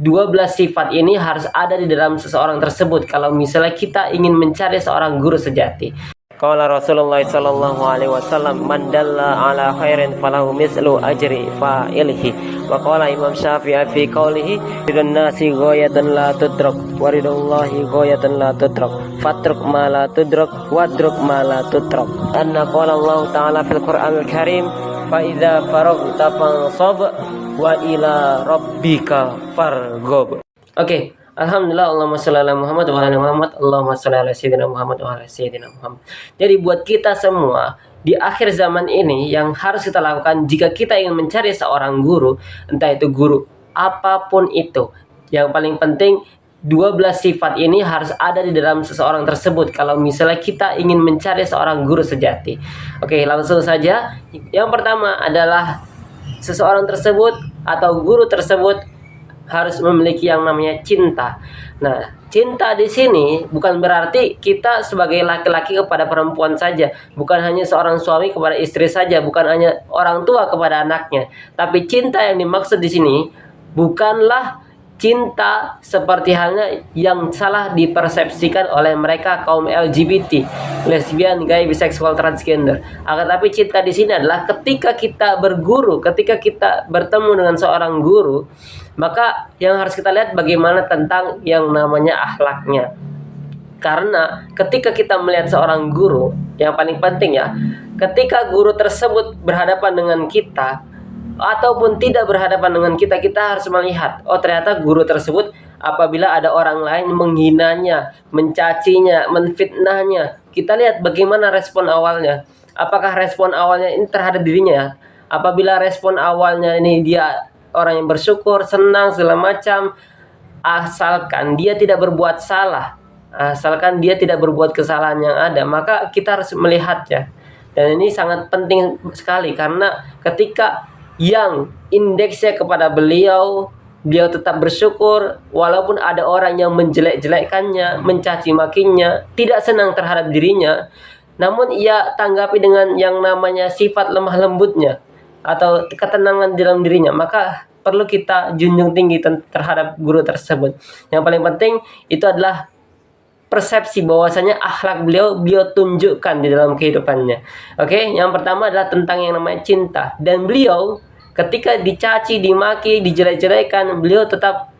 12 sifat ini harus ada di dalam seseorang tersebut kalau misalnya kita ingin mencari seorang guru sejati. Qala Rasulullah sallallahu alaihi wasallam, man dalla ala khairin falahu mislu ajri fa'ilihi. Wa qala Imam Syafi'i fi qawlihi, ridun nasi ghayatan la tudrak wa ridullahi ghayatan la tudrak fatruk ma la tudrak wadruk ma la tudrak. Anna qala Allah ta'ala fil Qur'anil Karim, fa idza faraghta fansab wa ila rabbika farghab. Oke. Alhamdulillah, Allahumma sholli ala Muhammad wa ala Muhammad, Allahumma sholli ala sayyidina Muhammad wa ala sayyidina Muhammad. Jadi buat kita semua di akhir zaman ini yang harus kita lakukan jika kita ingin mencari seorang guru, entah itu guru apapun itu, yang paling penting 12 sifat ini harus ada di dalam seseorang tersebut kalau misalnya kita ingin mencari seorang guru sejati. Oke, langsung saja. Yang pertama adalah seseorang tersebut atau guru tersebut harus memiliki yang namanya cinta. Nah, cinta di sini bukan berarti kita sebagai laki-laki kepada perempuan saja, bukan hanya seorang suami kepada istri saja, bukan hanya orang tua kepada anaknya. Tapi cinta yang dimaksud di sini bukanlah cinta seperti halnya yang salah dipersepsikan oleh mereka kaum LGBT, lesbian, gay, bisexual, transgender. Akan tapi cinta di sini adalah ketika kita berguru, ketika kita bertemu dengan seorang guru, maka yang harus kita lihat bagaimana tentang yang namanya akhlaknya. Karena ketika kita melihat seorang guru, yang paling penting ya, ketika guru tersebut berhadapan dengan kita ataupun tidak berhadapan dengan kita, kita harus melihat, oh ternyata guru tersebut apabila ada orang lain menghinanya, mencacinya, menfitnahnya, kita lihat bagaimana respon awalnya. Apakah respon awalnya ini terhadap dirinya ya? Apabila respon awalnya ini dia orang yang bersyukur, senang, segala macam, asalkan dia tidak berbuat salah, asalkan dia tidak berbuat kesalahan yang ada, maka kita harus melihatnya. Dan ini sangat penting sekali karena ketika yang indeksnya kepada beliau tetap bersyukur walaupun ada orang yang menjelek-jelekkannya, mencaci makinya, tidak senang terhadap dirinya, namun ia tanggapi dengan yang namanya sifat lemah lembutnya atau ketenangan dalam dirinya, maka perlu kita junjung tinggi terhadap guru tersebut. Yang paling penting itu adalah persepsi bahwasanya akhlak beliau tunjukkan di dalam kehidupannya. Oke, yang pertama adalah tentang yang namanya cinta. Dan beliau ketika dicaci, dimaki, dijelek-jelekan, beliau tetap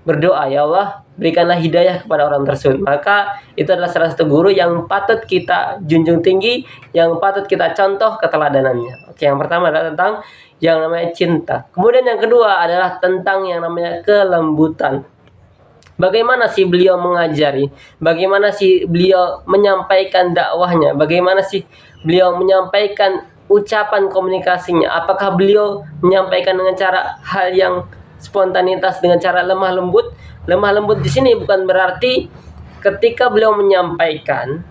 berdoa, ya Allah, berikanlah hidayah kepada orang tersebut. Maka itu adalah salah satu guru yang patut kita junjung tinggi, yang patut kita contoh keteladanannya. Oke, yang pertama adalah tentang yang namanya cinta. Kemudian yang kedua adalah tentang yang namanya kelembutan. Bagaimana sih beliau mengajari? Bagaimana sih beliau menyampaikan dakwahnya? Bagaimana sih beliau menyampaikan ucapan komunikasinya? Apakah beliau menyampaikan dengan cara hal yang spontanitas, dengan cara lemah lembut? Lemah lembut di sini bukan berarti ketika beliau menyampaikan,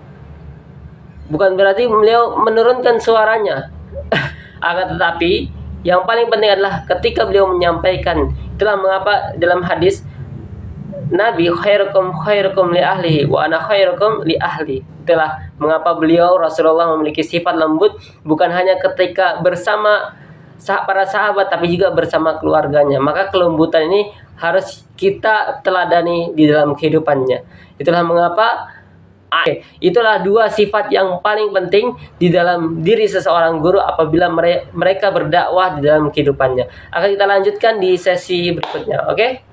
bukan berarti beliau menurunkan suaranya. Akan tetapi yang paling penting adalah ketika beliau menyampaikan. Itulah mengapa dalam hadis Nabi khairukum li ahlihi wa ana khairukum li ahli. Itulah mengapa beliau Rasulullah memiliki sifat lembut bukan hanya ketika bersama para sahabat tapi juga bersama keluarganya. Maka kelembutan ini harus kita teladani di dalam kehidupannya. Itulah mengapa itulah dua sifat yang paling penting di dalam diri seseorang guru apabila mereka berdakwah di dalam kehidupannya. Akan kita lanjutkan di sesi berikutnya. Oke?